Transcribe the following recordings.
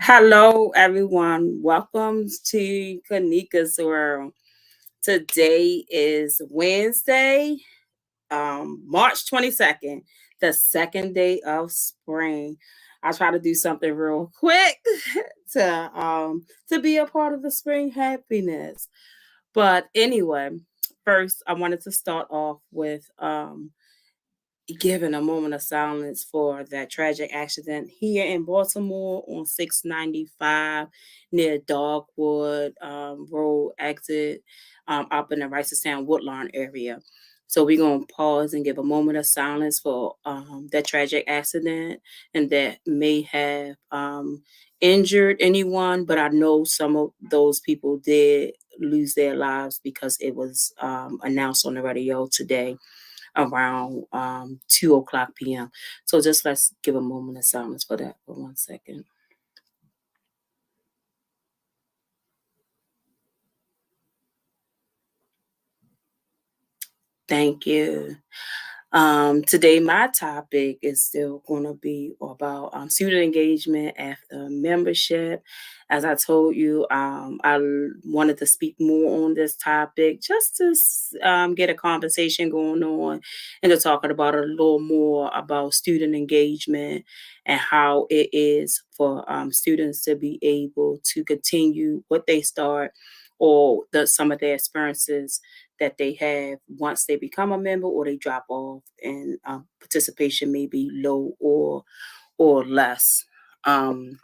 Hello, everyone. Welcome to Conica's World. Today is Wednesday, March 22nd, the second day of spring. I try to do something real quick to be a part of the spring happiness. But anyway, first I wanted to start off with giving a moment of silence for that tragic accident here in Baltimore on 695 near Dogwood Road exit up in the Ricerstown Woodlawn area. So we're going to pause and give a moment of silence for that tragic accident and that may have injured anyone, but I know some of those people did lose their lives because it was announced on the radio today around 2 o'clock p.m. So just let's give a moment of silence for that for 1 second. Thank you. Today, my topic is still going to be about student engagement after membership. As I told you, wanted to speak more on this topic just to get a conversation going on and to talk about a little more about student engagement and how it is for students to be able to continue what they start or some of their experiences that they have once they become a member or they drop off and participation may be low or less. Um,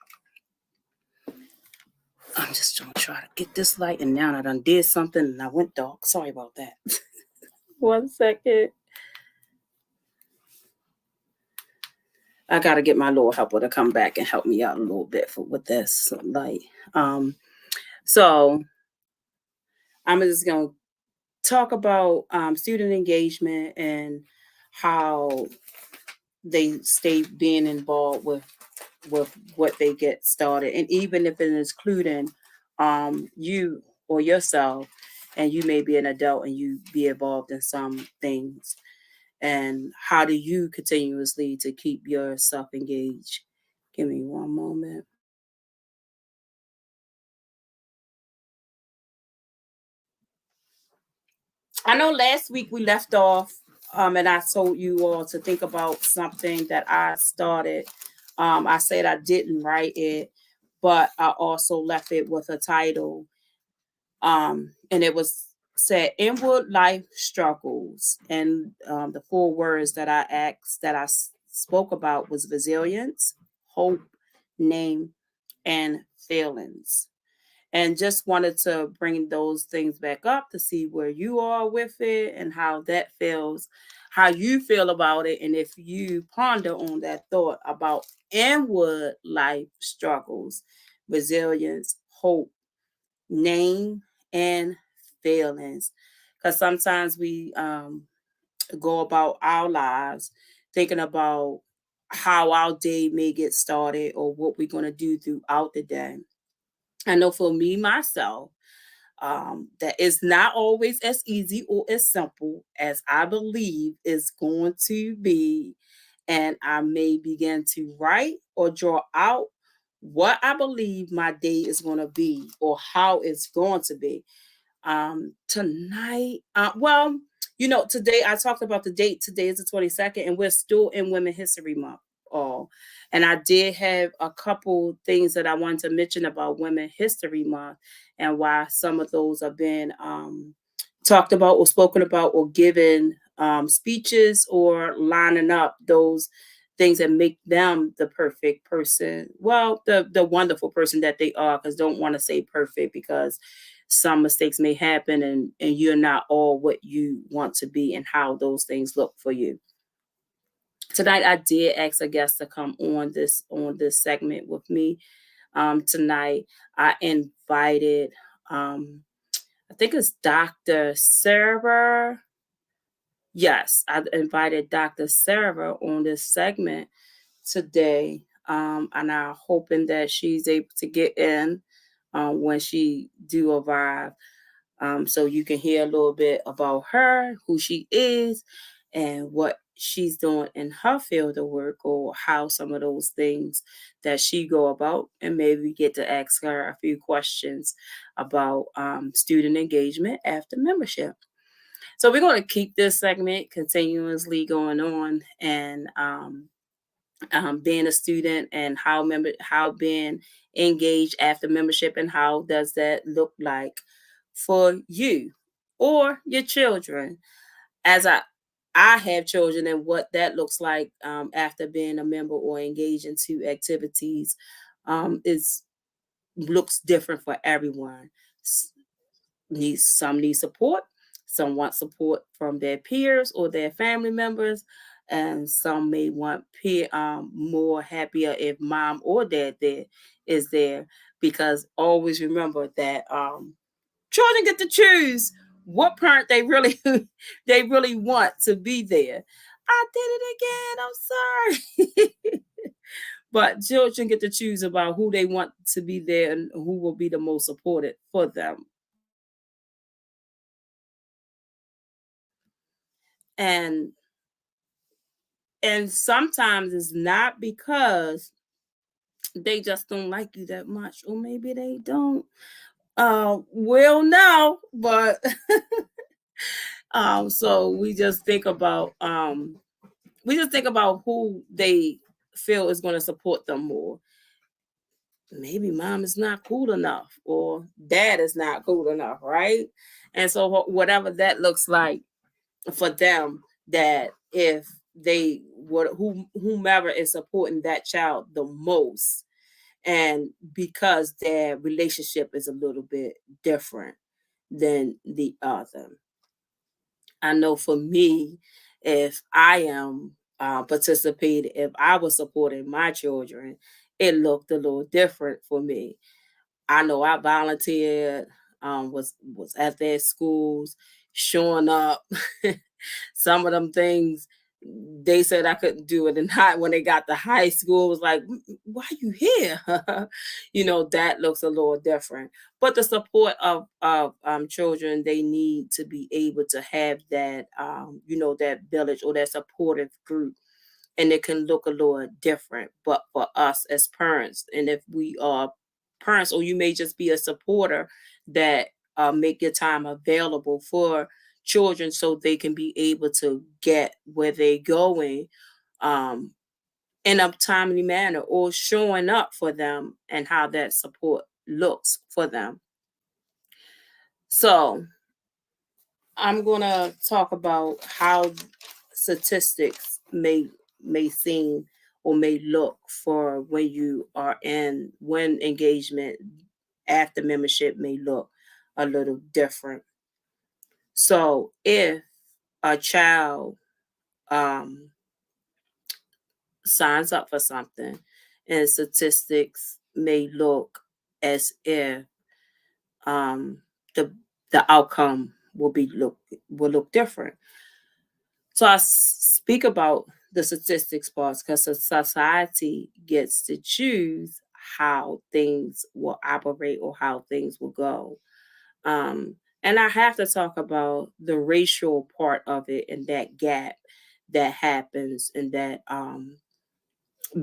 I'm just gonna try to get this light and now I done did something and I went dark. Sorry about that. 1 second. I gotta get my little helper to come back and help me out a little bit with this light. So I'm just gonna talk about student engagement and how they stay being involved with what they get started, and even if it is including you or yourself, and you may be an adult and you be involved in some things, and how do you continuously to keep yourself engaged? Give me one moment. I know last week we left off, and I told you all to think about something that I started. I said I didn't write it, but I also left it with a title, and it was said inward life struggles, and the 4 words that I spoke about was resilience, hope, name, and feelings, and just wanted to bring those things back up to see where you are with it and how that feels, how you feel about it, and if you ponder on that thought about inward life struggles, resilience, hope, name, and feelings. Because sometimes we go about our lives thinking about how our day may get started or what we're going to do throughout the day. I know for me, myself, that is not always as easy or as simple as I believe is going to be. And I may begin to write or draw out what I believe my day is going to be or how it's going to be. Tonight, today I talked about the date. Today is the 22nd, and we're still in Women History Month. Oh, and I did have a couple things that I wanted to mention about Women History Month and why some of those have been talked about or spoken about or given speeches or lining up those things that make them the perfect person. Well, the wonderful person that they are, because don't want to say perfect because some mistakes may happen and you're not all what you want to be and how those things look for you. Tonight I did ask a guest to come on this segment with me. Tonight I invited I think it's Dr. Sarah. Yes, I invited Dr. Sarah on this segment today. And I'm hoping that she's able to get in when she do arrive. So you can hear a little bit about her, who she is, and what she's doing in her field of work, or how some of those things that she go about, and maybe we get to ask her a few questions about student engagement after membership. So we're going to keep this segment continuously going on, and being a student, and how being engaged after membership, and how does that look like for you or your children. As I have children, and what that looks like after being a member or engaged into activities is looks different for everyone. Some need support, some want support from their peers or their family members, and some may want more happier if mom or dad there is there. Because always remember that children get to choose what parent they really they really want to be there. I did it again. I'm sorry. But children get to choose about who they want to be there and who will be the most supported for them. And sometimes it's not because they just don't like you that much, or maybe they don't. We'll know, but so we just think about who they feel is going to support them more. Maybe mom is not cool enough, or dad is not cool enough, right? And so whatever that looks like for them, that if they would whomever is supporting that child the most, and because their relationship is a little bit different than the other. I know for me, if I am participating, if I was supporting my children, it looked a little different for me. I know I volunteered, was at their schools, showing up. Some of them things they said I couldn't do it, and high when they got to high school, it was like, why are you here?" That looks a little different. But the support of children, they need to be able to have that that village or that supportive group, and it can look a little different. But for us as parents, and if we are parents, or you may just be a supporter that make your time available for children so they can be able to get where they're going um, in a timely manner, or showing up for them and how that support looks for them. So I'm gonna talk about how statistics may seem or may look for when you are in when engagement after membership may look a little different. So if a child um, signs up for something, and statistics may look as if um, the the outcome will look different. So speak about the statistics parts because the society gets to choose how things will operate or how things will go. Um, and I have to talk about the racial part of it, and that gap that happens, and that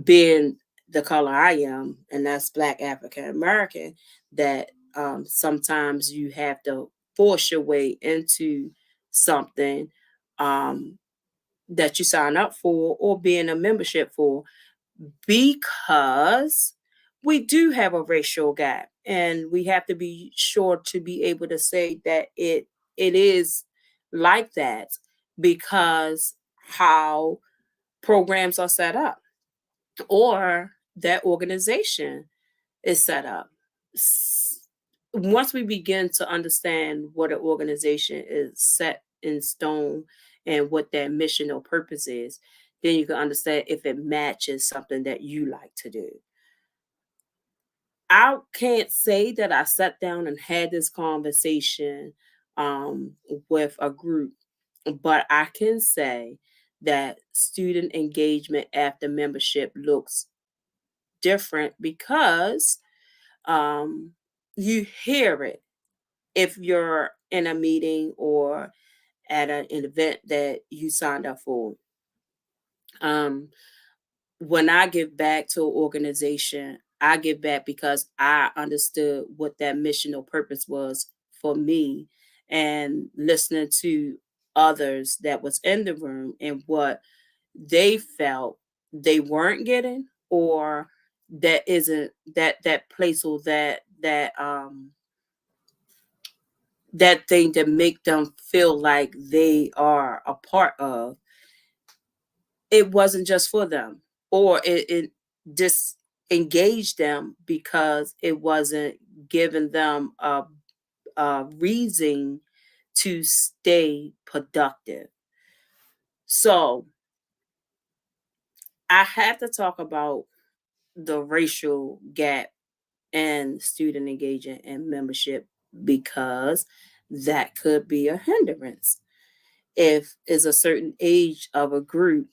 being the color I am, and that's Black African American, that sometimes you have to force your way into something um, that you sign up for or be in a membership for, because we do have a racial gap, and we have to be sure to be able to say that it is like that, because how programs are set up, or that organization is set up. Once we begin to understand what an organization is set in stone, and what their mission or purpose is, then you can understand if it matches something that you like to do. I can't say that I sat down and had this conversation um, with a group, but I can say that student engagement after membership looks different, because um, you hear it if you're in a meeting or at an event that you signed up for. Um, when I give back to an organization, I give back because I understood what that mission or purpose was for me, and listening to others that was in the room and what they felt they weren't getting, or that isn't that place, or that thing that make them feel like they are a part of. It wasn't just for them, or it disengaged them because it wasn't giving them a reason to stay productive. So I had to talk about the racial gap and student engagement and membership, because that could be a hindrance. If it's a certain age of a group,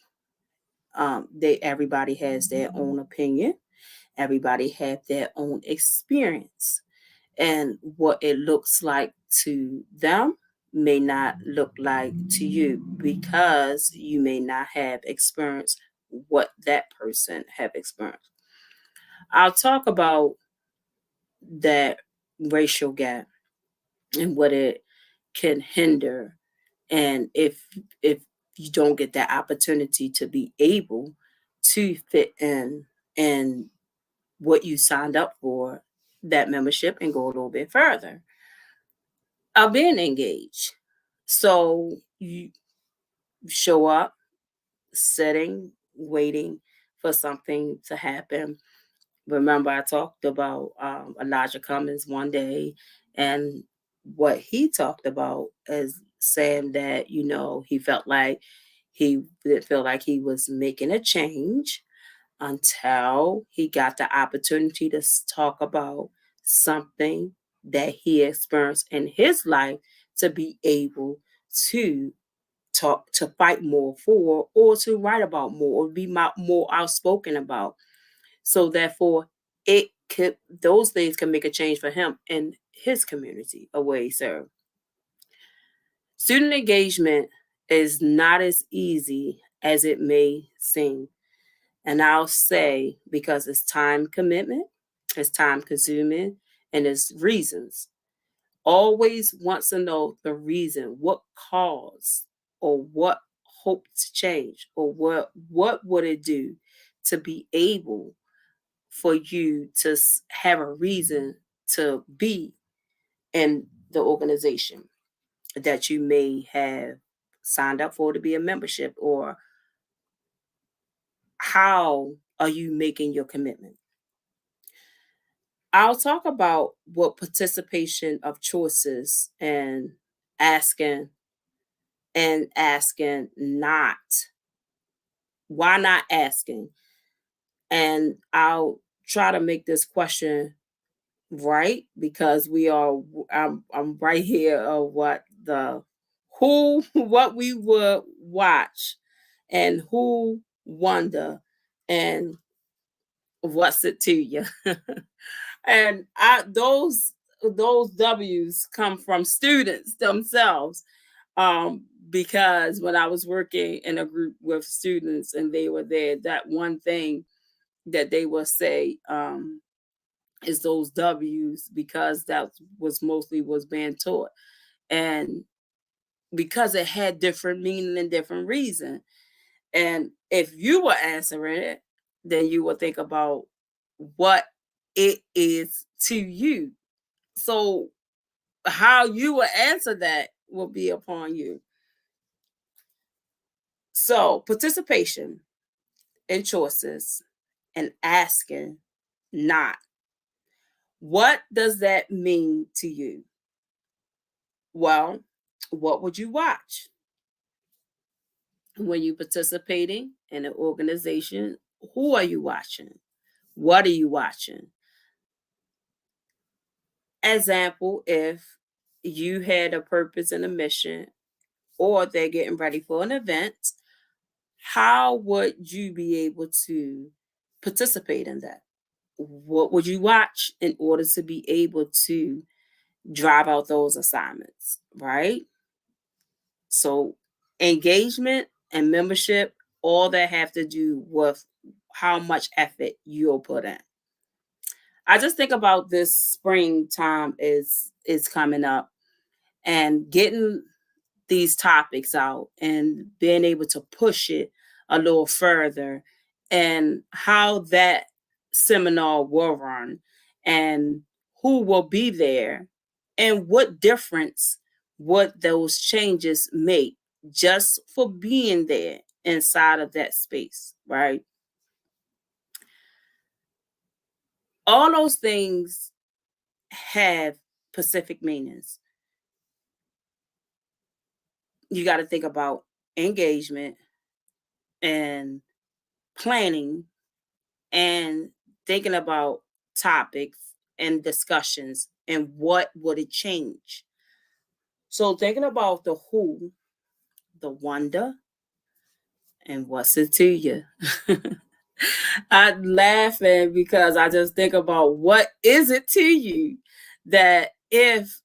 they everybody has their own opinion, everybody have their own experience, and what it looks like to them may not look like to you, because you may not have experienced what that person have experienced. I'll talk about that racial gap and what it can hinder, and if you don't get that opportunity to be able to fit in and what you signed up for, that membership, and go a little bit further of being engaged. So you show up, sitting, waiting for something to happen. Remember, I talked about Elijah Cummings one day, and what he talked about is saying that, he felt like he didn't feel like he was making a change until he got the opportunity to talk about something that he experienced in his life, to be able to talk, to fight more for, or to write about more, or be more outspoken about. So therefore, those things can make a change for him and his community away, sir. Student engagement is not as easy as it may seem. And I'll say, because it's time commitment, it's time consuming, and it's reasons. Always wants to know the reason, what cause, or what hope to change, or what would it do to be able for you to have a reason to be in the organization that you may have signed up for, to be a membership, or how are you making your commitment. I'll talk about what participation of choices asking asking not. Why not asking? And I'll try to make this question right, because we are I'm right here of what the who what we would watch, and who wonder, and what's it to you. And those W's come from students themselves. Because when I was working in a group with students and they were there, that one thing that they will say, is those W's, because that was mostly was being taught. And because it had different meaning and different reason. And if you were answering it, then you would think about what it is to you. So how you will answer that will be upon you. So participation in choices and asking not. What does that mean to you? Well, what would you watch when you participating in an organization? Who are you watching? What are you watching? Example, if you had a purpose and a mission, or they're getting ready for an event, how would you be able to participate in that? What would you watch in order to be able to drive out those assignments, right? So engagement and membership all that have to do with how much effort you'll put in. I just think about this springtime is coming up, and getting these topics out and being able to push it a little further, and how that seminar will run, and who will be there, and what difference would those changes make just for being there inside of that space, right? All those things have specific meanings. You got to think about engagement and planning and thinking about topics and discussions and what would it change. So thinking about the who, the wonder, and what's it to you. I'm laughing because I just think about what is it to you that if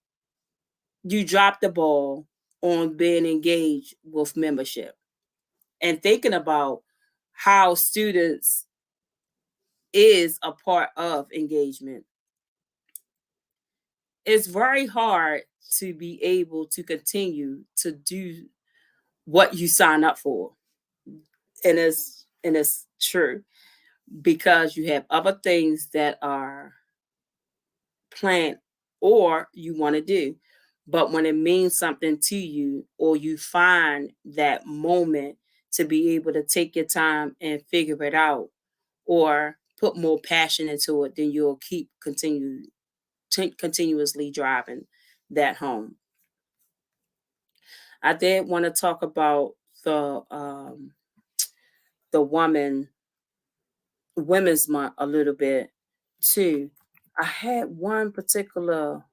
you drop the ball on being engaged with membership, and thinking about how students is a part of engagement. It's very hard to be able to continue to do what you sign up for. And it's true, because you have other things that are planned or you want to do. But when it means something to you, or you find that moment to be able to take your time and figure it out, or put more passion into it, then you'll keep continuously driving that home. I did want to talk about the women's month a little bit too. I had one particular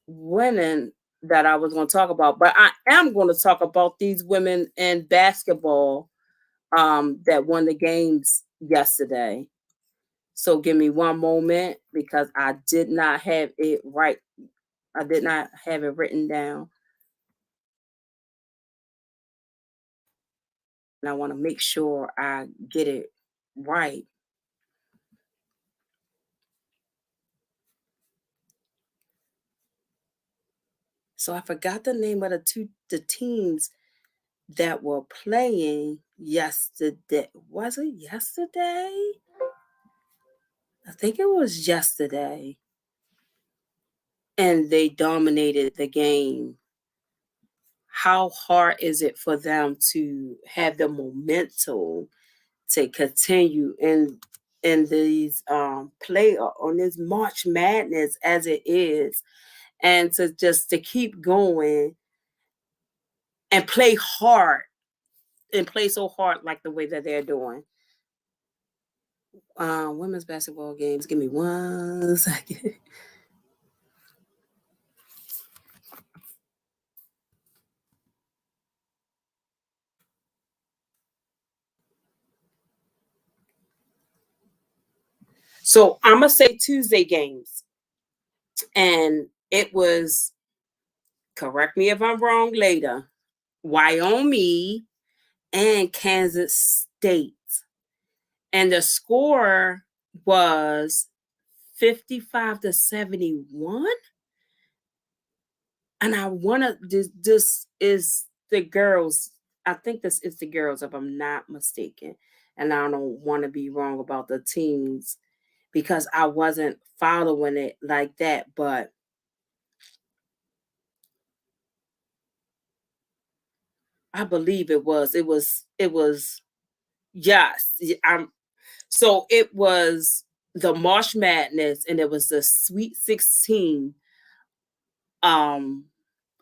women that I was going to talk about, but I am going to talk about these women in basketball that won the games yesterday. So give me one moment, because I did not have it right. I did not have it written down, and I want to make sure I get it right. So I forgot the name of the teams that were playing yesterday. Was it yesterday? I think it was yesterday. And they dominated the game. How hard is it for them to have the momentum to continue in these play on this March Madness as it is, and to just to keep going and play hard, and play so hard like the way that they're doing. Women's basketball games. Give me 1 second. So I'm gonna say Tuesday games, and it was, correct me if I'm wrong later, Wyoming and Kansas State, and the score was 55-71. And I want to, this is the girls. I think this is the girls, if I'm not mistaken. And I don't want to be wrong about the teams, because I wasn't following it like that. But I believe it was. It was. Yes. So it was the March Madness, and it was the Sweet 16 um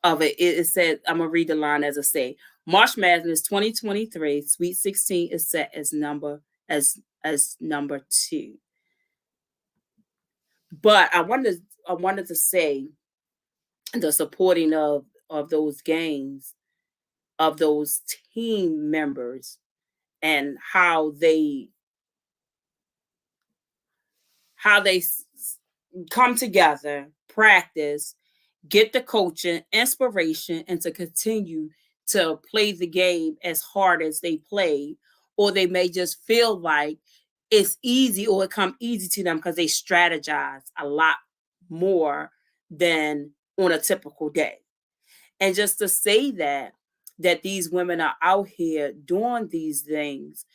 of it. It said, I'm gonna read the line as I say. March Madness 2023 Sweet 16 is set as number 2. But I wanted to say the supporting of those games, of those team members, and how they come together, practice, get the coaching, inspiration, and to continue to play the game as hard as they play, or they may just feel like it's easy or it come easy to them because they strategize a lot more than on a typical day. And just to say that these women are out here doing these things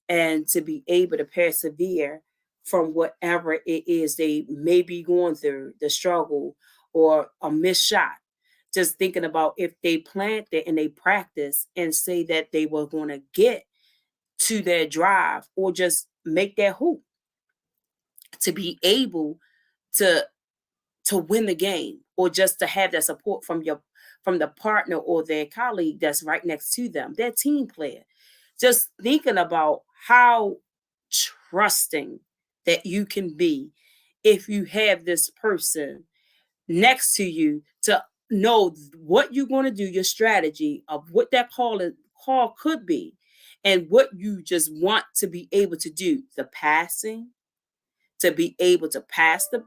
and to be able to persevere from whatever it is they may be going through, the struggle or a missed shot. Just thinking about if they planned it and they practice and say that they were going to get to their drive or just make their hoop to be able to win the game or just to have that support from the partner or their colleague that's right next to them, their team player. Just thinking about how trusting that you can be if you have this person next to you to know what you're going to do, your strategy of what that call could be, and what you just want to be able to do. The passing, to be able to pass the.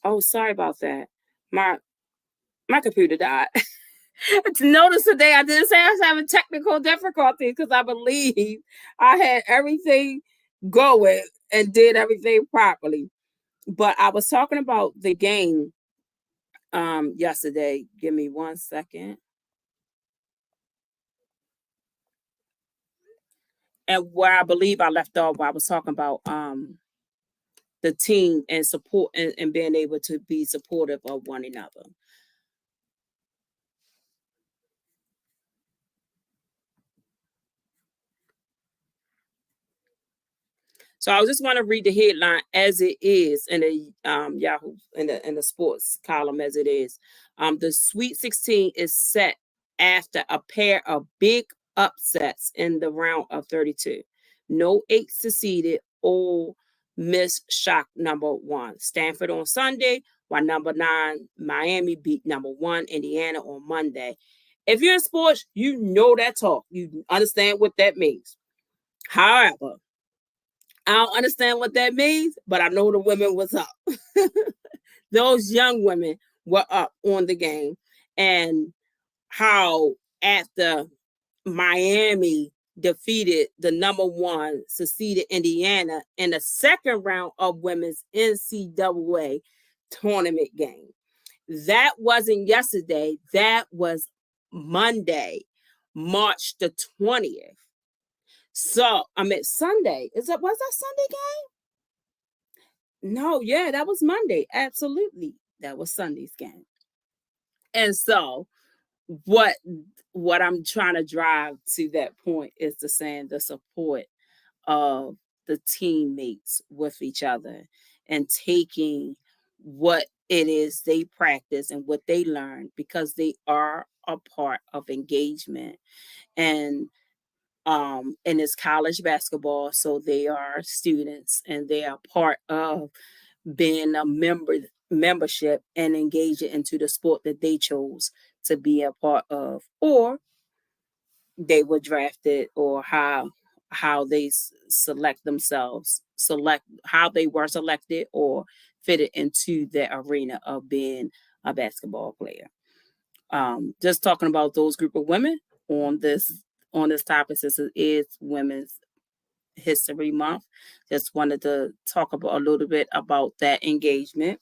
Oh, sorry about that. My my computer died. Notice today I didn't say I was having technical difficulties because I believe I had everything going and did everything properly. But I was talking about the game yesterday. Give me 1 second. And where I believe I left off, where I was talking about the team and support and being able to be supportive of one another. So I just want to read the headline as it is in the Yahoo in the sports column as it is. The Sweet 16 is set after a pair of big upsets in the round of 32. No eight succeeded. All Miss shock number one. Stanford on Sunday, while number 9 Miami beat number 1 Indiana on Monday. If you're in sports, you know that talk. You understand what that means. However, I don't understand what that means, but I know the women was up. Those young women were up on the game, and how after Miami defeated the number 1 succeeded Indiana in the second round of women's NCAA tournament game. That wasn't yesterday. That was Monday, March the 20th. So I mean Sunday. Was that Sunday game? No, yeah, that was Monday. Absolutely. That was Sunday's game. And so what what I'm trying to drive to that point is to saying the support of the teammates with each other and taking what it is they practice and what they learn because they are a part of engagement. And it's college basketball, so they are students and they are part of being a membership and engaging into the sport that they chose to be a part of, or they were drafted, or how they select themselves, select how they were selected or fitted into the arena of being a basketball player. Just talking about those group of women on this topic, since it is Women's History Month. Just wanted to talk about a little bit about that engagement.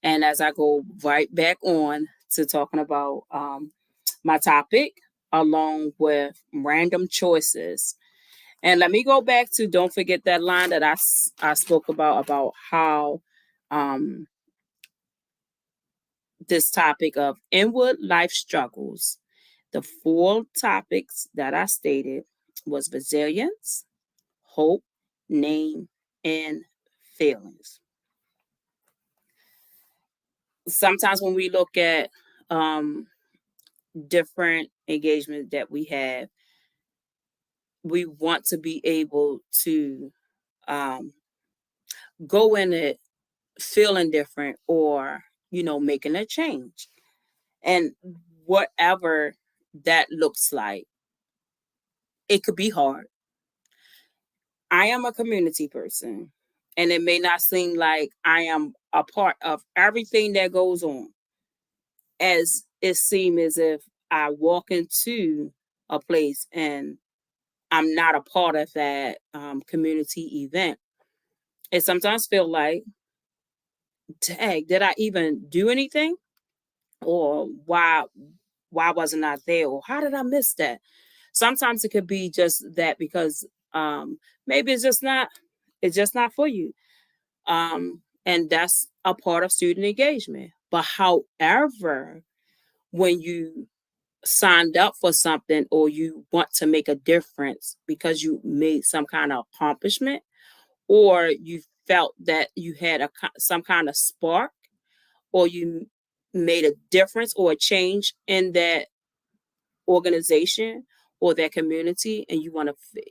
And as I go right back on to talking about my topic, along with random choices. And let me go back to don't forget that line that I spoke about how um, this topic of inward life struggles. The four topics that I stated was resilience, hope, name, and feelings. Sometimes when we look at um, different engagements that we have, we want to be able to um, go in it feeling different, or making a change, and whatever that looks like, it could be hard. I am a community person, and it may not seem like I am a part of everything that goes on, as it seems as if I walk into a place and I'm not a part of that community event. It sometimes feel like, dang, did I even do anything? Or why wasn't I there? Or how did I miss that? Sometimes it could be just that because maybe it's just not for you. And that's a part of student engagement. But however, when you signed up for something, or you want to make a difference because you made some kind of accomplishment, or you felt that you had some kind of spark, or you made a difference or a change in that organization or that community, and you want to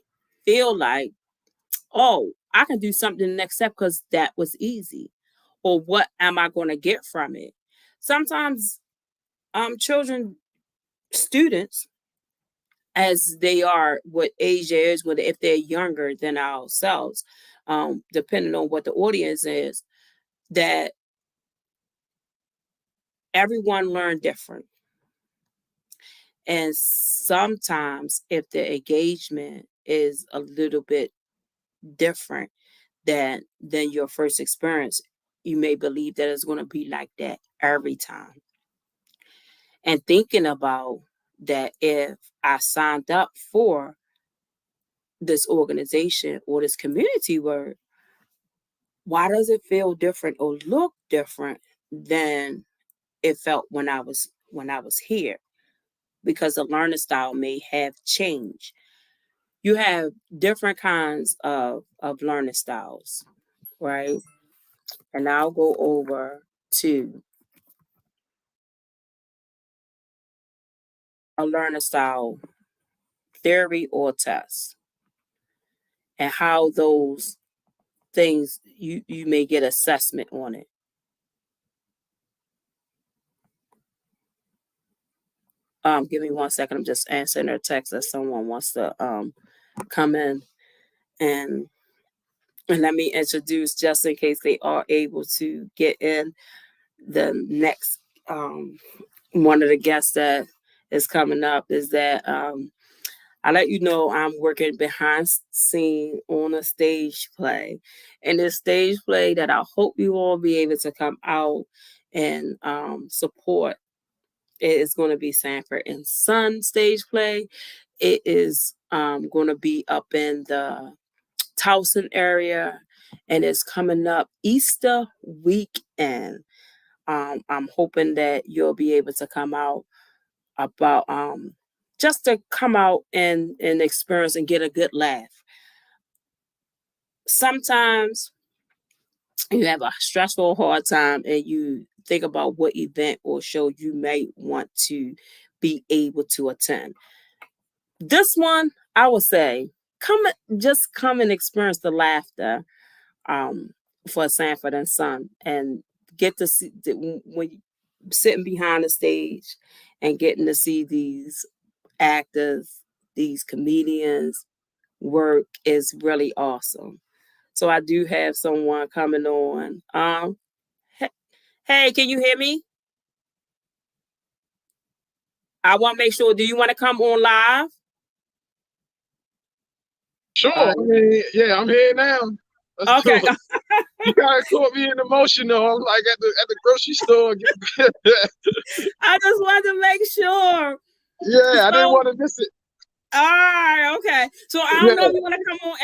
feel like, oh, I can do something the next step because that was easy, or what am I going to get from it? Sometimes children, students, as they are what age there is, whether if they're younger than ourselves, depending on what the audience is, that everyone learn different. And sometimes if the engagement is a little bit different than your first experience, you may believe that it's going to be like that every time. And thinking about that, if I signed up for this organization or this community work, why does it feel different or look different than it felt when I was here? Because the learning style may have changed. You have different kinds of learning styles, right? And I'll go over to a learning style theory or test, and how those things, you may get assessment on it. Give me 1 second. I'm just answering a text that someone wants to come in, and let me introduce, just in case they are able to get in, the next one of the guests that is coming up is that I let you know I'm working behind scene on a stage play. And this stage play that I hope you all be able to come out and support, it is going to be Sanford and Son stage play. It is going to be up in the Towson area, and it's coming up Easter weekend. I'm hoping that you'll be able to come out, about just to come out and experience and get a good laugh. sometimes you have a stressful, hard time, and you think about what event or show you may want to be able to attend. This one, I would say, just come and experience the laughter um, for Sanford and Son, and get to see when you sitting behind the stage and getting to see these actors, these comedians work is really awesome. So I do have someone coming on. Hey, can you hear me? I want to make sure. Do you want to come on live? Sure. I mean, yeah, I'm here now. Let's Okay. do it. You kind of caught me in emotion though. I'm like at the grocery store. I just wanted to make sure. Yeah, I didn't want to miss it. All right, okay. So I don't know if you want to come on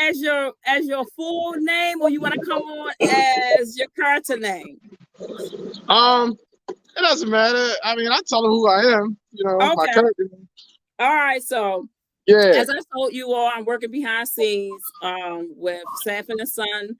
as your full name, or you want to come on as your character name. It doesn't matter. I mean, I tell them who I am. You know, my character. All right, so yeah, as I told you all, I'm working behind scenes with Sanford and Son.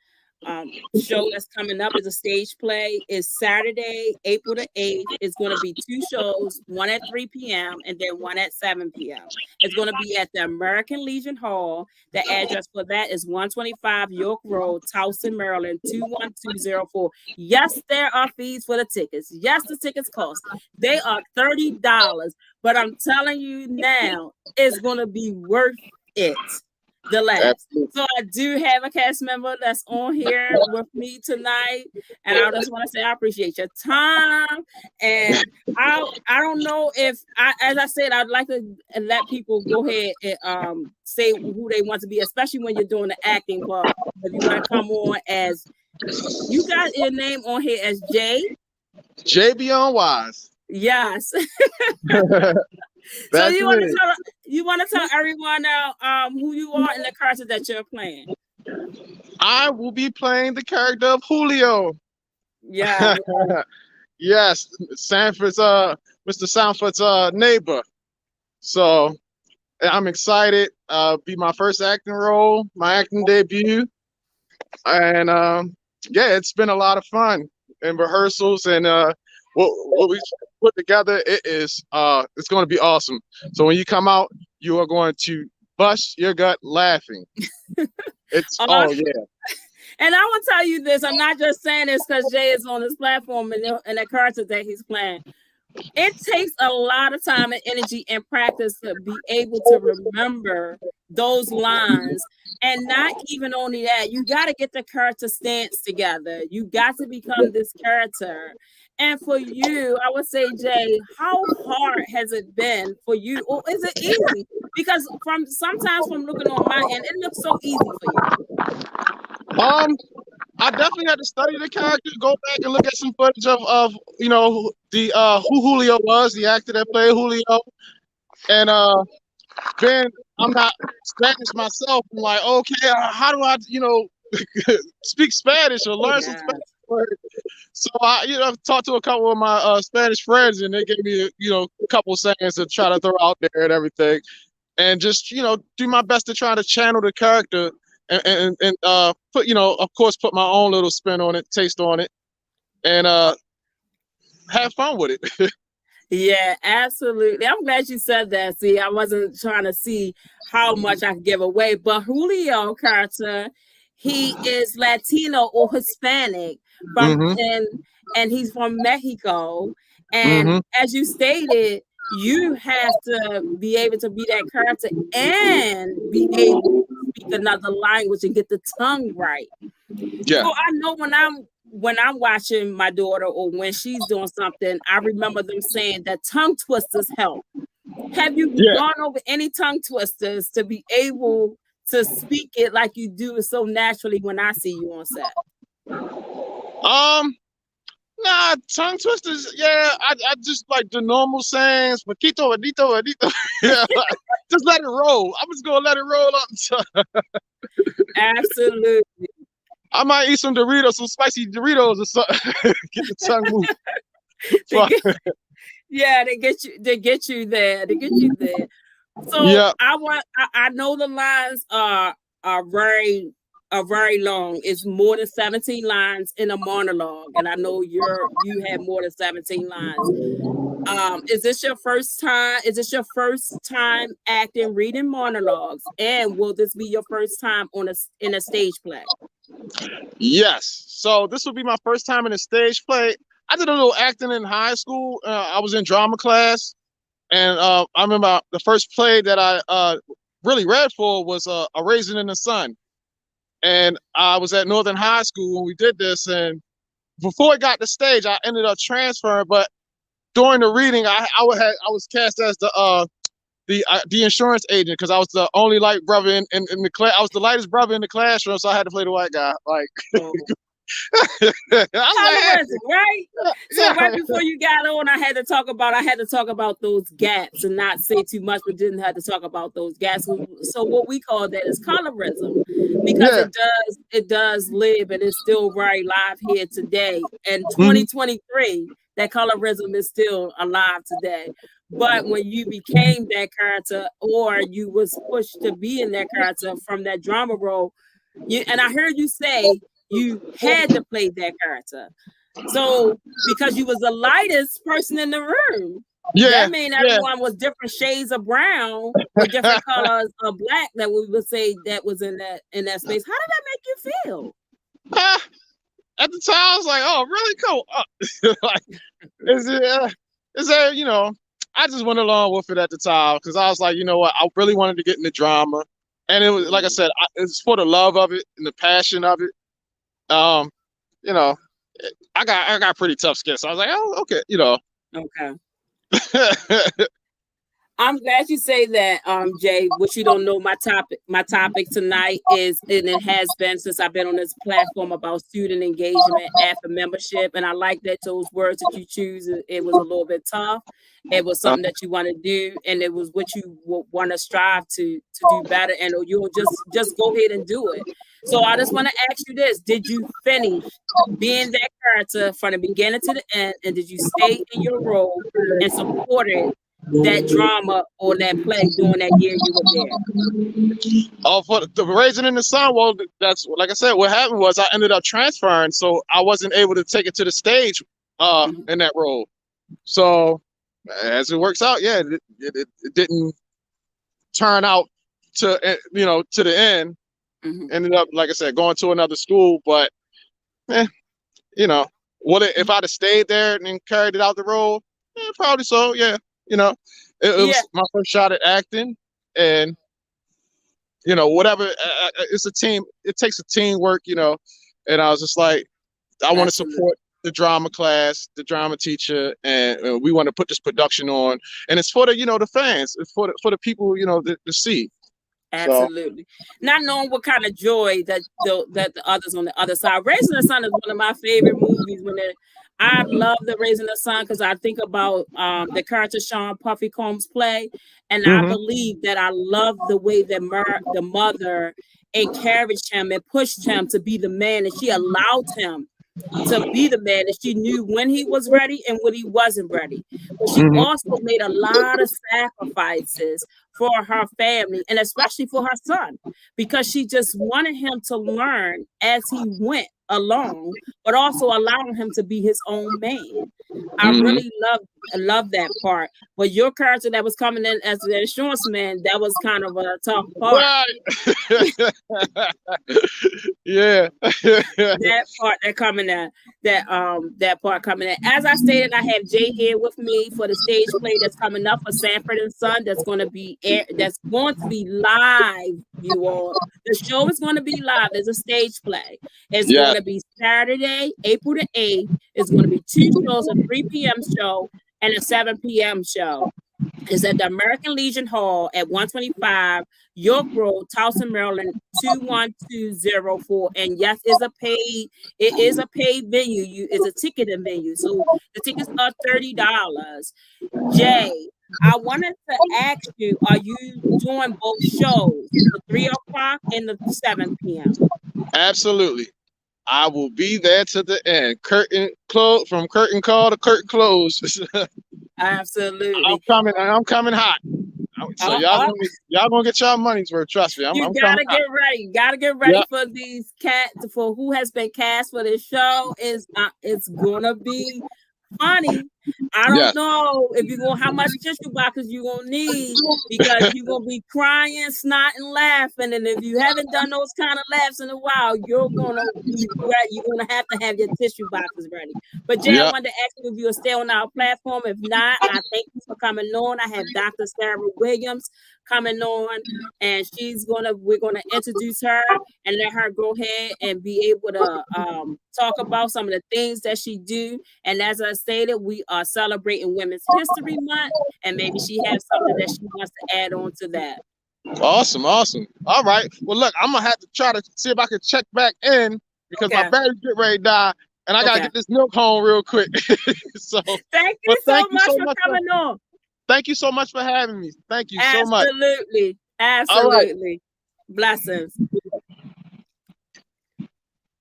Show that's coming up is a stage play. It's Saturday, April the 8th. It's going to be 2 shows, one at 3 p.m. and then one at 7 p.m. It's going to be at the American Legion Hall. The address for that is 125 York Road, Towson, Maryland, 21204. Yes, there are fees for the tickets. Yes, the tickets cost. They are $30, but I'm telling you now, it's going to be worth it. The last. So I do have a cast member that's on here with me tonight, and I just want to say I appreciate your time. And I don't know if as I said, I'd like to let people go ahead and say who they want to be, especially when you're doing the acting. But if you want to come on as, you got your name on here as J Beyond Wise. Yes. So you want to tell everyone now who you are and the character that you're playing. I will be playing the character of Julio. Yeah. Yes, Sanford's Mr. Sanford's neighbor. So I'm excited. Be my first acting role, my acting debut, and yeah, it's been a lot of fun in rehearsals and what we put together. It's going to be awesome. So when you come out, you are going to bust your gut laughing. It's yeah. And I will tell you this: I'm not just saying this because Jay is on this platform and the character that he's playing. It takes a lot of time and energy and practice to be able to remember those lines. And not even only that, you got to get the character stance together. You got to become this character. And for you, I would say, Jay, how hard has it been for you? Or is it easy? Because sometimes from looking on my end, it looks so easy for you. I definitely had to study the character, go back and look at some footage of you know the who Julio was, the actor that played Julio, and then I'm not Spanish myself. I'm like, okay, how do I speak Spanish or learn some Spanish? So I talked to a couple of my Spanish friends, and they gave me a couple sayings to try to throw out there and everything, and just do my best to try to channel the character. And put of course put my own little spin on it, taste on it, and have fun with it. Yeah, absolutely. I'm glad you said that. See, I wasn't trying to see how much I could give away, but Julio character, he is Latino or Hispanic and he's from Mexico. And as you stated, you have to be able to be that character and be able to speak another language and get the tongue right. Yeah. So I know when I'm watching my daughter or when she's doing something, I remember them saying that tongue twisters help. Have you gone over any tongue twisters to be able to speak it like you do so naturally when I see you on set? Nah, tongue twisters. Yeah, I just like the normal sayings. Poquito, adito, adito. Yeah, just let it roll. I'm just gonna let it roll up. Absolutely. I might eat some Doritos, some spicy Doritos or something. Get the tongue moving. They get you there. So yeah. I know the lines are very a very long. It's more than 17 lines in a monologue, and I know you have more than 17 lines. Is this your first time? Is this your first time acting, reading monologues, and will this be your first time in a stage play? Yes. So this will be my first time in a stage play. I did a little acting in high school. I was in drama class, and I remember the first play that I really read for was A Raisin in the Sun. And I was at Northern High School when we did this. And before it got to stage, I ended up transferring. But during the reading, I was cast as the insurance agent because I was the only light brother in the class. I was the lightest brother in the classroom, so I had to play the white guy. Like, oh. Colorism, right? So right before you got on, I had to talk about those gaps and not say too much, but didn't have to talk about those gaps. So what we call that is colorism, because it does live and it's still very live here today. And 2023, that colorism is still alive today. But when you became that character, or you was pushed to be in that character from that drama role, and I heard you say you had to play that character. So because you was the lightest person in the room, that mean everyone was different shades of brown or different colors of black that we would say that was in that space. How did that make you feel? At the time, I was like, "Oh, really cool." Like, is there, you know? I just went along with it at the time because I was like, you know what? I really wanted to get into drama, and it was like I said, it's for the love of it and the passion of it. You know, I got pretty tough skin, so I was like, oh, okay, you know. Okay. I'm glad you say that, Jay. What you don't know, my topic tonight is, and it has been since I've been on this platform, about student engagement after membership. And I like that those words that you choose. It was a little bit tough. It was something that you want to do, and it was what you want to strive to do better. And you'll just go ahead and do it. So I just want to ask you this: did you finish being that character from the beginning to the end, and did you stay in your role and supported that drama or that play during that year you were there? Oh, for the Raisin in the Sun, well, that's like I said. What happened was I ended up transferring, so I wasn't able to take it to the stage in that role. So as it works out, yeah, it didn't turn out to to the end. Ended up, like I said, going to another school, but you know, if I'd have stayed there and then carried it out the role, probably so. Yeah. You know, it was my first shot at acting, and whatever. It's a team. It takes a teamwork, and I was just like, I want to support the drama class, the drama teacher, and we want to put this production on, and it's for the fans. It's for the people, to see. Absolutely. So, not knowing what kind of joy that the others on the other side. Raising the Sun is one of my favorite movies. I love the Raising the Sun because I think about the character Sean Puffy Combs play, and I believe that I love the way that the mother encouraged him and pushed him to be the man, and she allowed him to be the man, and she knew when he was ready and when he wasn't ready. But she also made a lot of sacrifices for her family, and especially for her son, because she just wanted him to learn as he went along, but also allowing him to be his own man. I really love that part. But your character that was coming in as the insurance man, that was kind of a tough part. Right. Yeah. That part coming in. As I stated, I have Jay here with me for the stage play that's coming up for Sanford and Son. That's going to be live, you all. The show is going to be live. There's a stage play. It's going to be Saturday, April the 8th. It's going to be 2 shows, a 3 p.m. show and a 7 p.m. show. It's at the American Legion Hall at 125 York Road, Towson, Maryland, 21204. And yes, it is a paid venue. It's a ticketed venue. So the tickets are $30. Jay, I wanted to ask you, are you doing both shows, the 3 o'clock and the 7 p.m.? Absolutely. I will be there to the end. From curtain call to curtain close. Absolutely. I'm coming hot. So Oh, y'all oh, gonna get y'all money's worth. Trust me, you I'm coming gotta out. get ready. You gotta get ready Yeah, for these cats for who has been cast for this show. Is it's gonna be funny. I don't yes. know if you're gonna how much tissue boxes you're gonna need because you're gonna be crying, snotting, laughing, and if you haven't done those kind of laughs in a while, you're gonna be ready. You're gonna have your tissue boxes ready. But Jay, I Yeah. wanted to ask you if you will stay on our platform. If not, I thank you for coming on. I have Dr. Sarah Williams coming on, and we're gonna introduce her and let her go ahead and be able to talk about some of the things that she do. And as I stated, we are celebrating Women's History Month, and maybe she has something that she wants to add on to that. Awesome, awesome. All right. Well, look, I'm gonna have to try to see if I can check back in because my Okay. battery's get ready to die, and I gotta Okay. get this milk home real quick. So, Thank you but so thank you much so for much for coming on. having me. Thank you so much. Absolutely. All right. Absolutely. Blessings.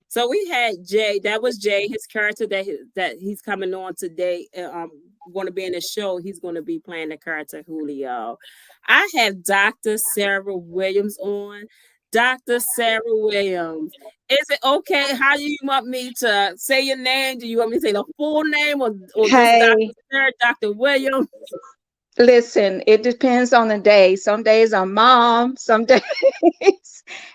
So we had Jay. That was Jay. His character that he's coming on today. Going to be in the show. He's going to be playing the character Julio. I have Dr. Sarah Williams on. Dr. Sarah Williams. Is it okay? How do you want me to say your name? Do you want me to say the full name or just Dr. Hey, Sarah, Dr. Williams? listen, it depends on the day. Some days I'm mom, some days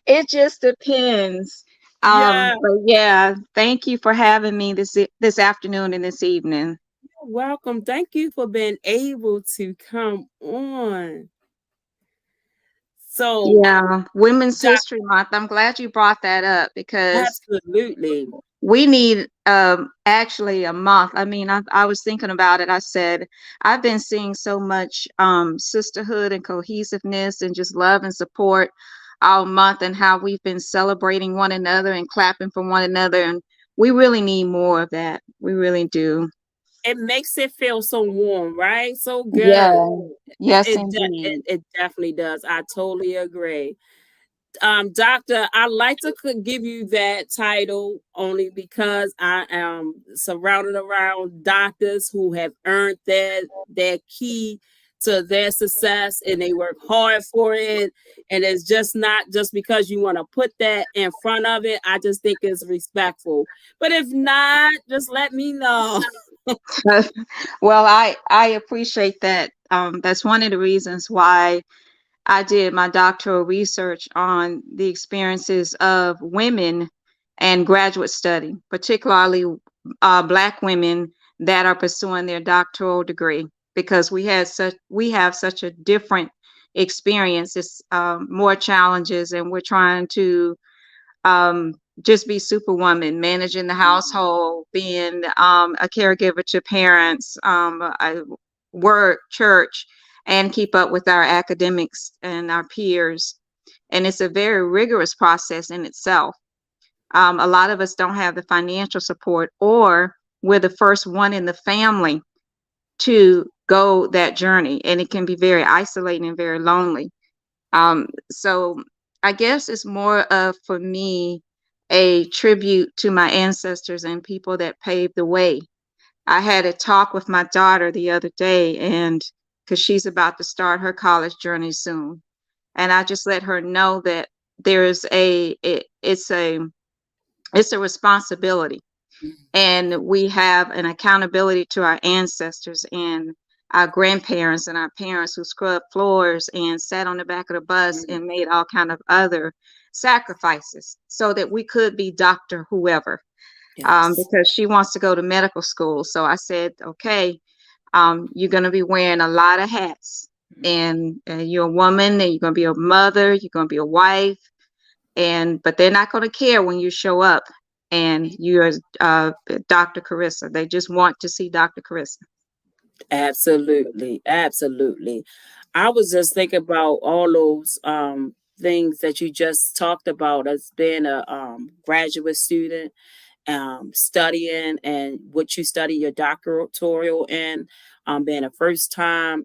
it just depends. Yeah. But yeah, thank you for having me this afternoon and this evening. You're welcome. Thank you for being able to come on. So, Yeah, Women's Doc, History Month. I'm glad you brought that up because absolutely. we need actually a month. I mean, I was thinking about it. I said I've been seeing so much sisterhood and cohesiveness and just love and support all month, and how we've been celebrating one another and clapping for one another, and we really need more of that. We really do. It makes it feel so warm, right? So good. Yeah. Yes, indeed. It definitely does. I totally agree. Doctor, I like to give you that title only because I am surrounded around doctors who have earned their key to their success and they work hard for it. And it's just not just because you want to put that in front of it. I just think it's respectful. But if not, just let me know. Well, I appreciate that. That's one of the reasons why I did my doctoral research on the experiences of women and graduate study, particularly Black women that are pursuing their doctoral degree, because we have such a different experience. It's more challenges, and we're trying to um, just be superwoman, managing the household, being a caregiver to parents, work, church, and keep up with our academics and our peers. And it's a very rigorous process in itself. A lot of us don't have the financial support, or we're the first one in the family to go that journey, and it can be very isolating and very lonely. So I guess it's more of, for me, a tribute to my ancestors and people that paved the way. I had a talk with my daughter the other day, and because she's about to start her college journey soon, and I just let her know that there's it's a responsibility, and we have an accountability to our ancestors and our grandparents and our parents who scrubbed floors and sat on the back of the bus and made all kind of other sacrifices so that we could be Dr. Whoever. Yes. Because she wants to go to medical school. So I said, okay, you're going to be wearing a lot of hats, and you're a woman, and you're going to be a mother, you're going to be a wife, but they're not going to care when you show up and you're Dr. Carissa. They just want to see Dr. Carissa. Absolutely. Absolutely. I was just thinking about all those things that you just talked about as being a graduate student, studying and what you study your doctoral in, being a first time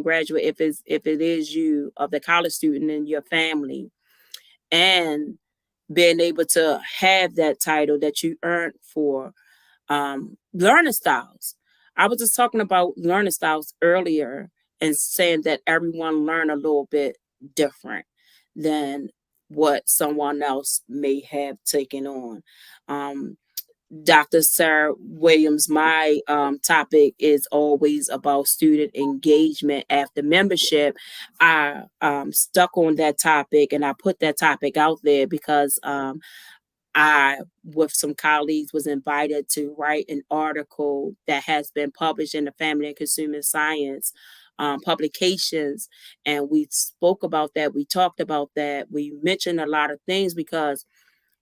graduate if it is you of the college student in your family, and being able to have that title that you earned for learning styles. I was just talking about learning styles earlier, and saying that everyone learn a little bit different than what someone else may have taken on. Um, Dr. Sarah Williams, my topic is always about student engagement after membership. I stuck on that topic and I put that topic out there because I, with some colleagues, was invited to write an article that has been published in the Family and Consumer Science publications. And we spoke about that. We talked about that. We mentioned a lot of things because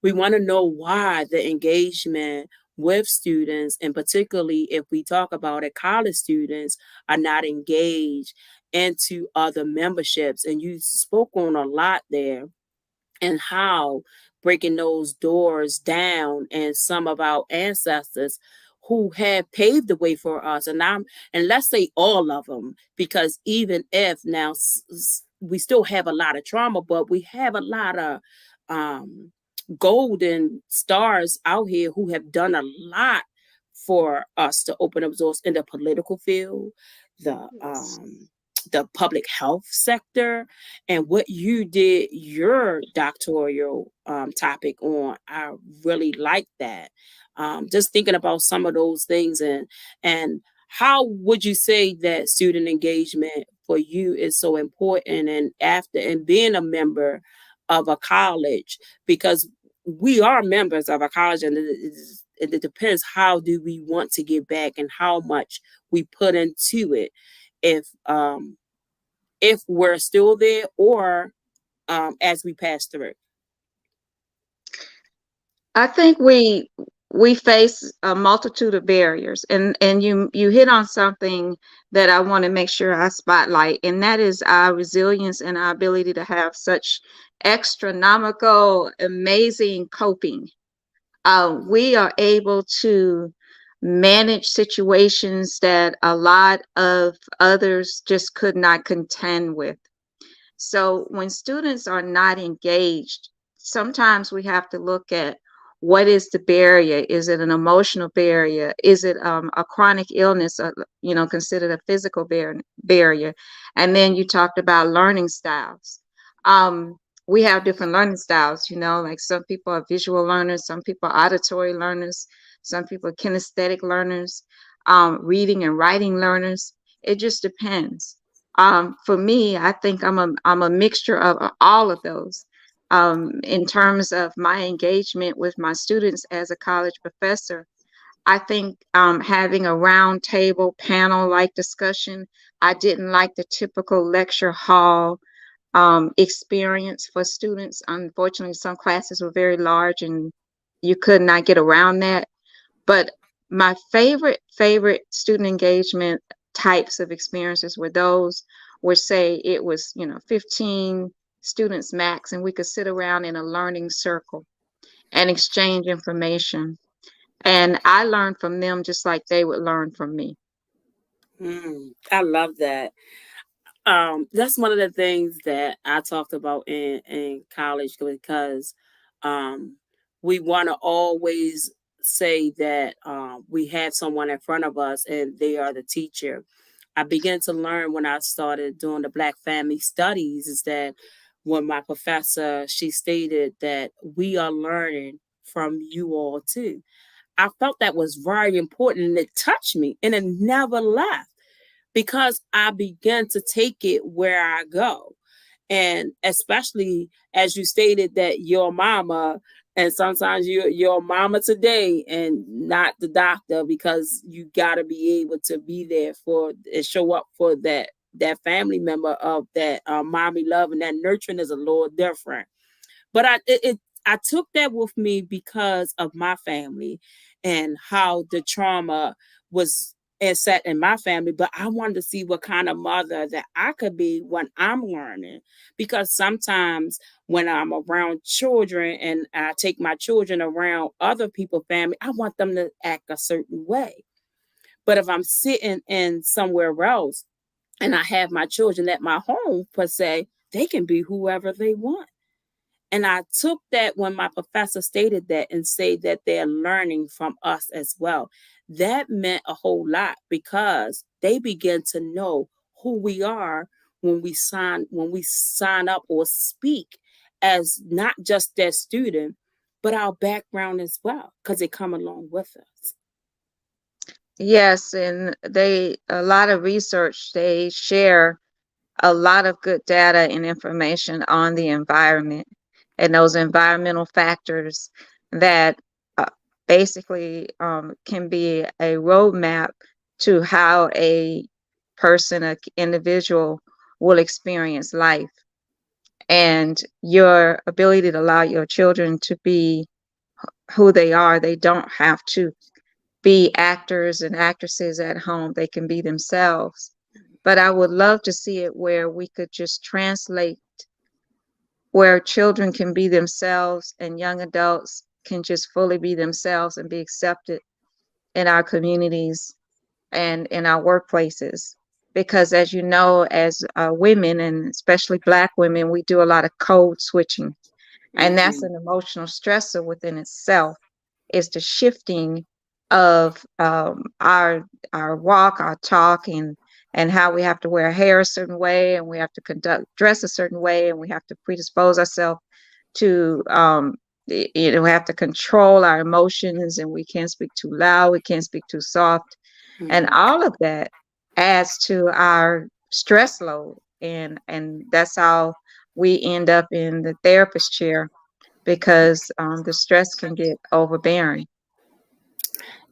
we want to know why the engagement with students, and particularly if we talk about it, college students are not engaged into other memberships. And you spoke on a lot there and how breaking those doors down and some of our ancestors who have paved the way for us and let's say all of them, because even if now we still have a lot of trauma, but we have a lot of um golden stars out here who have done a lot for us to open up doors in the political field, the Yes. the public health sector, and what you did your doctoral topic on. I really like that. Just thinking about some of those things, and how would you say that student engagement for you is so important, and after and being a member of a college, because we are members of a college, and it depends how do we want to give back and how much we put into it. If we're still there or as we pass through. I think we face a multitude of barriers, and you hit on something that I want to make sure I spotlight, and that is our resilience and our ability to have such astronomical, amazing coping. We are able to manage situations that a lot of others just could not contend with. So when students are not engaged, sometimes we have to look at what is the barrier. Is it an emotional barrier? Is it a chronic illness, considered a physical barrier? And then you talked about learning styles. Um, we have different learning styles, like some people are visual learners, some people are auditory learners, some people are kinesthetic learners, reading and writing learners. It just depends. For me, I think I'm a mixture of all of those. In terms of my engagement with my students as a college professor, I think having a round table panel like discussion, I didn't like the typical lecture hall experience for students. Unfortunately, some classes were very large and you could not get around that. But my favorite student engagement types of experiences were those where, say, it was, 15 students max, and we could sit around in a learning circle and exchange information. And I learned from them just like they would learn from me. I love that. That's one of the things that I talked about in college because um, we want to always say that we have someone in front of us and they are the teacher. I began to learn when I started doing the Black Family Studies is that when my professor she stated that we are learning from you all too. I felt that was very important and it touched me and it never left because I began to take it where I go. And especially as you stated that your mama, and sometimes your mama today and not the doctor, because you got to be able to be there for and show up for that family member of that mommy love and that nurturing is a little different. But I took that with me because of my family and how the trauma was set in my family. But I wanted to see what kind of mother that I could be when I'm learning. Because sometimes when I'm around children and I take my children around other people's family, I want them to act a certain way. But if I'm sitting in somewhere else and I have my children at my home per se, they can be whoever they want. And I took that when my professor stated that and say that they're learning from us as well. That meant a whole lot because they begin to know who we are when we sign up or speak as not just that student, but our background as well, because it come along with us. Yes, and a lot of research, they share a lot of good data and information on the environment and those environmental factors that uh, basically can be a roadmap to how a person, an individual will experience life, and your ability to allow your children to be who they are. They don't have to be actors and actresses at home. They can be themselves. But I would love to see it where we could just translate, where children can be themselves and young adults can just fully be themselves and be accepted in our communities and in our workplaces. Because as you know, as women, and especially Black women, we do a lot of code switching. And that's Hmm. an emotional stressor within itself, is the shifting of our walk, our talk, and how we have to wear hair a certain way, and we have to conduct dress a certain way, and we have to predispose ourselves to we have to control our emotions, and we can't speak too loud, we can't speak too soft, and Hmm. all of that adds to our stress load, and that's how we end up in the therapist chair, because the stress can get overbearing.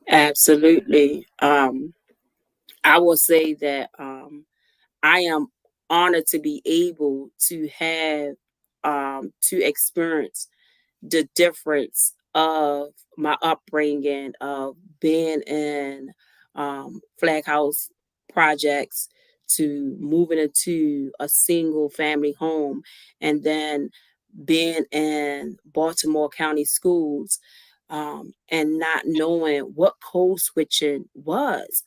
Absolutely. I will say that I am honored to be able to have to experience the difference of my upbringing of being in flag house projects to moving into a single family home, and then being in Baltimore County schools, and not knowing what code switching was.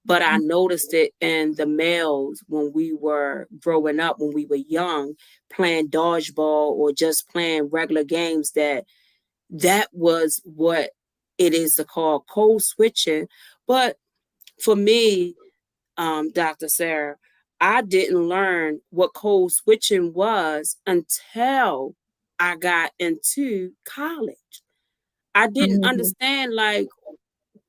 But I noticed it in the males when we were growing up, when we were young, playing dodgeball or just playing regular games, that was what it is to call code switching. But for me, Dr. Sarah, I didn't learn what code switching was until I got into college. I didn't Mhm. understand like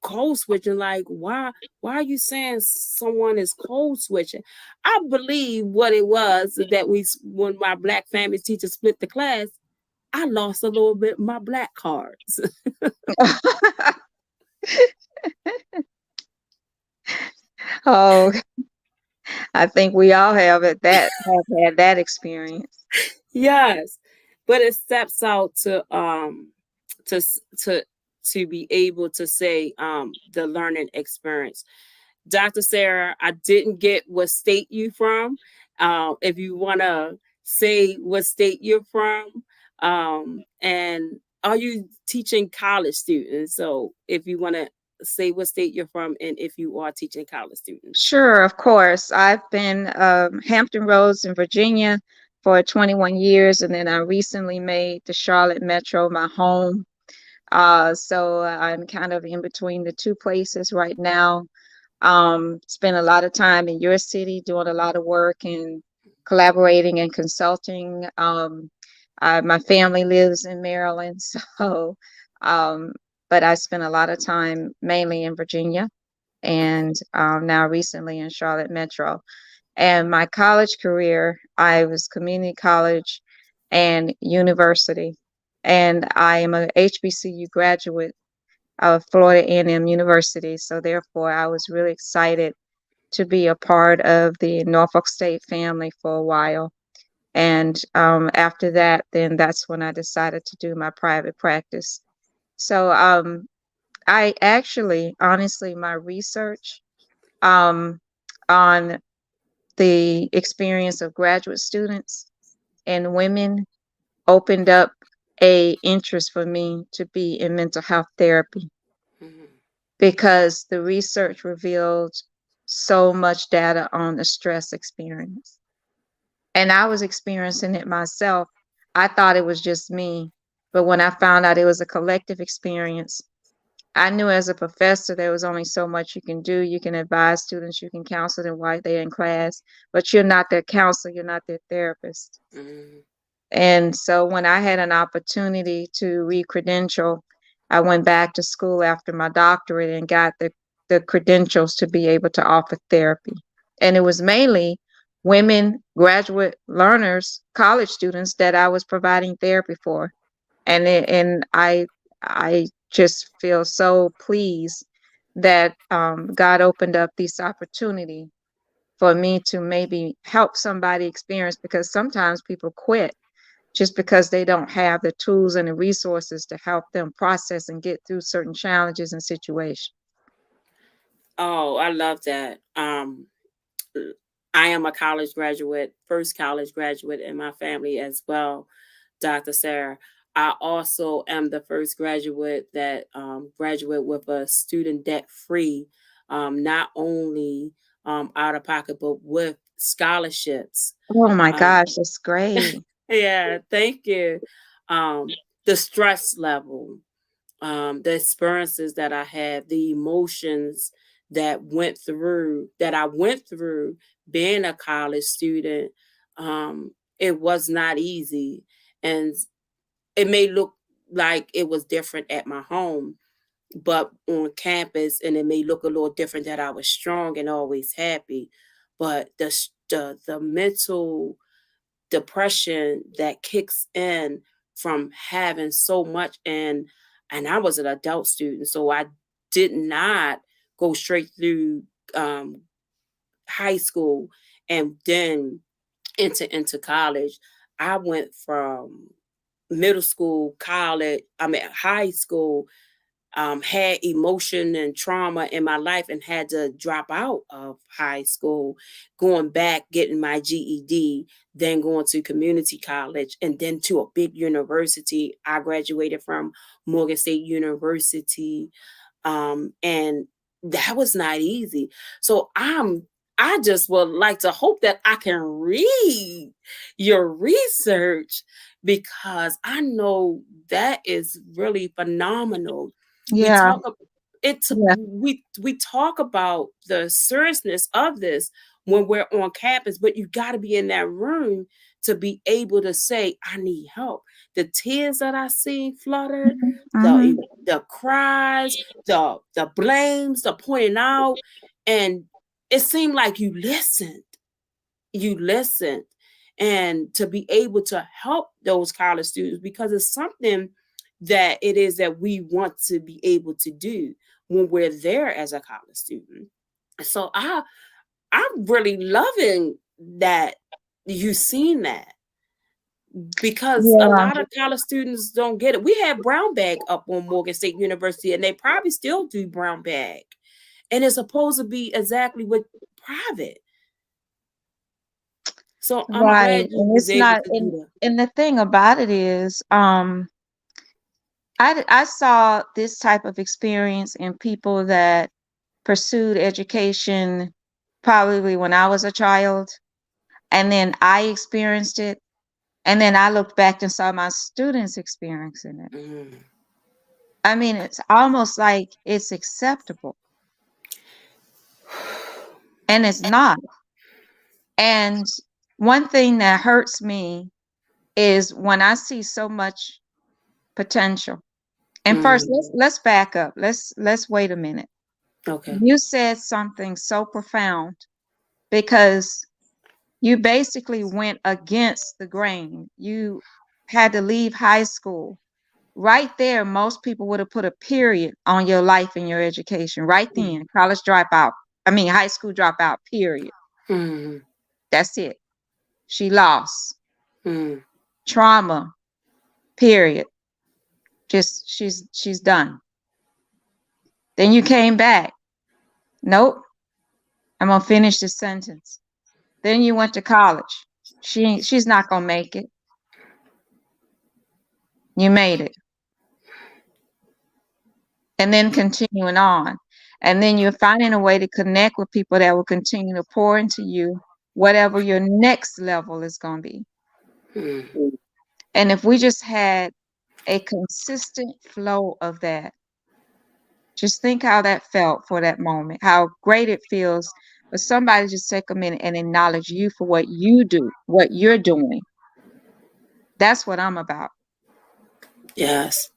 code switching, like why are you saying someone is code switching? I believe what it was that when my Black family teacher split the class, I lost a little bit of my Black cards. Oh, I think we all have had that experience. Yes, but it steps out to s- to to be able to say the learning experience. Dr. Sarah, I didn't get what state you from. If you want to say what state you're from, and are you teaching college students? So if you want to say what state you're from, and if you are teaching college students. Sure, of course. I've been Hampton Roads in Virginia for 21 years, and then I recently made the Charlotte Metro my home. So I'm kind of in between the two places right now. Spent a lot of time in your city doing a lot of work and collaborating and consulting. My family lives in Maryland, so um, but I spent a lot of time mainly in Virginia, and now recently in Charlotte Metro. And my college career, I was community college and university, and I am a HBCU graduate of Florida A&M University. So therefore, I was really excited to be a part of the Norfolk State family for a while. And after that, then that's when I decided to do my private practice. So I actually, honestly, my research um, on the experience of graduate students and women opened up a interest for me to be in mental health therapy, Mhm. because the research revealed so much data on the stress experience. And I was experiencing it myself. I thought it was just me. But when I found out it was a collective experience, I knew as a professor there was only so much you can do. You can advise students, you can counsel them while they're in class, but you're not their counselor, you're not their therapist. Mm. And so when I had an opportunity to re-credential, I went back to school after my doctorate and got the credentials to be able to offer therapy. And it was mainly women, graduate learners, college students that I was providing therapy for. And I just feel so pleased that God opened up this opportunity for me to maybe help somebody experience, because sometimes people quit just because they don't have the tools and the resources to help them process and get through certain challenges and situations. Oh, I love that. I am a college graduate, first college graduate in my family as well, Dr. Sarah. I also am the first graduate that graduate with a student debt free, not only out of pocket, but with scholarships. Oh my Um, gosh, that's great. yeah, thank you. The stress level, the experiences that I had, the emotions that I went through being a college student. It was not easy, and it may look like it was different at my home, but on campus, and it may look a little different that I was strong and always happy, but the mental depression that kicks in from having so much, and I was an adult student, so I did not go straight through um, high school and then into college. I went from middle school, college, I mean high school, had emotion and trauma in my life and had to drop out of high school, going back, getting my GED, then going to community college, and then to a big university. I graduated from Morgan State University, and that was not easy. So I just would like to hope that I can read your research, because I know that is really phenomenal. We Yeah, talk ab- it's yeah, we talk about the seriousness of this when we're on campus, but you got to be in that room to be able to say, I need help. The tears that I see fluttered, hmm, the cries, the blames, the pointing out, and it seemed like you listened, and to be able to help those college students, because it's something that it is that we want to be able to do when we're there as a college student. So I'm really loving that you seen that, because a yeah. lot of college students don't get it. We had brown bag up on Morgan State University, and they probably still do brown bag, and it's supposed to be exactly what private. So I'm Right. glad you And was it's able not, to do that. and the thing about it is, I saw this type of experience in people that pursued education probably when I was a child, and then I experienced it, and then I looked back and saw my students experiencing it. Mm. I mean, it's almost like it's acceptable, and it's not. And one thing that hurts me is when I see so much potential. And first, Mm. let's back up. Let's wait a minute. Okay. You said something so profound, because you basically went against the grain. You had to leave high school. Right there, most people would have put a period on your life and your education. Right then, college dropout. I mean, high school dropout, period. Mm. That's it. She lost. Mm. Trauma, period. Just she's done. Then you came back. Nope, I'm gonna finish this sentence. Then you went to college. She's not gonna make it. You made it. And then continuing on. And then you're finding a way to connect with people that will continue to pour into you, whatever your next level is gonna be. Mm. And if we just had a consistent flow of that, Just think how that felt for that moment, how great it feels for somebody to just take a minute and acknowledge you for what you do, what you're doing. That's what I'm about. Yes.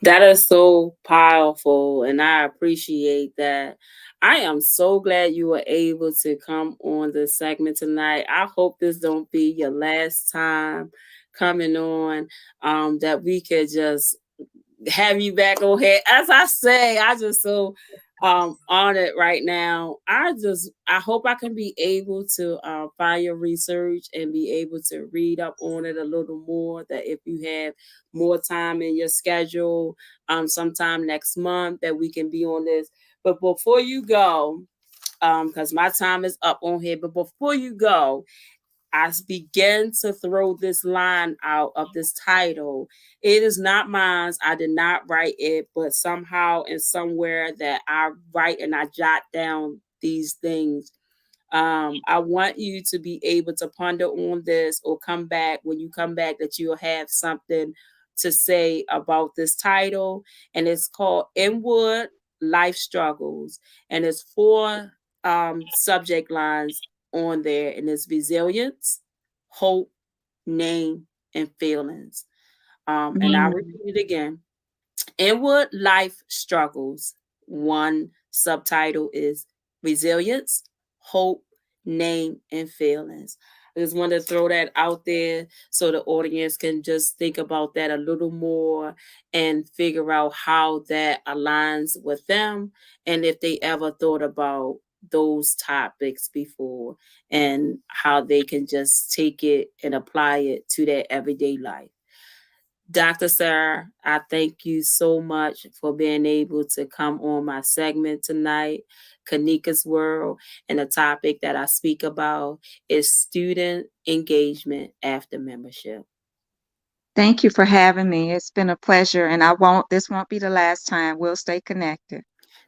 That is so powerful, and I appreciate that. I am so glad you were able to come on this segment tonight. I hope this don't be your last time coming on. That we could just have you back on here. As I say, I just so on it right now. I hope I can be able to find your research and be able to read up on it a little more. That if you have more time in your schedule, sometime next month, that we can be on this. But before you go, because my time is up on here, but before you go, I began to throw this line out of this title. It is not mine. I did not write it, but somehow and somewhere that I write and I jot down these things. I want you to be able to ponder on this or come back when you come back that you'll have something to say about this title. And it's called Inward Life Struggles. And it's four subject lines on there, and it's resilience, hope, name, and feelings. And I'll Mm. repeat it again. Inward life struggles. One subtitle is resilience, hope, name, and feelings. I just want to throw that out there so the audience can just think about that a little more and figure out how that aligns with them and if they ever thought about those topics before and how they can just take it and apply it to their everyday life. Dr. Sarah, I thank you so much for being able to come on my segment tonight, Conica's World. And the topic that I speak about is student engagement after membership. Thank you for having me. It's been a pleasure, and this won't be the last time. We'll stay connected.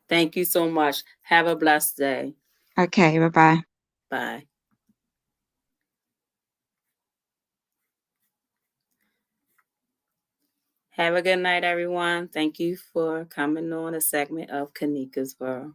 Thank you so much. Have a blessed day. Okay, bye-bye. Bye. Have a good night, everyone. Thank you for coming on a segment of Conica's World.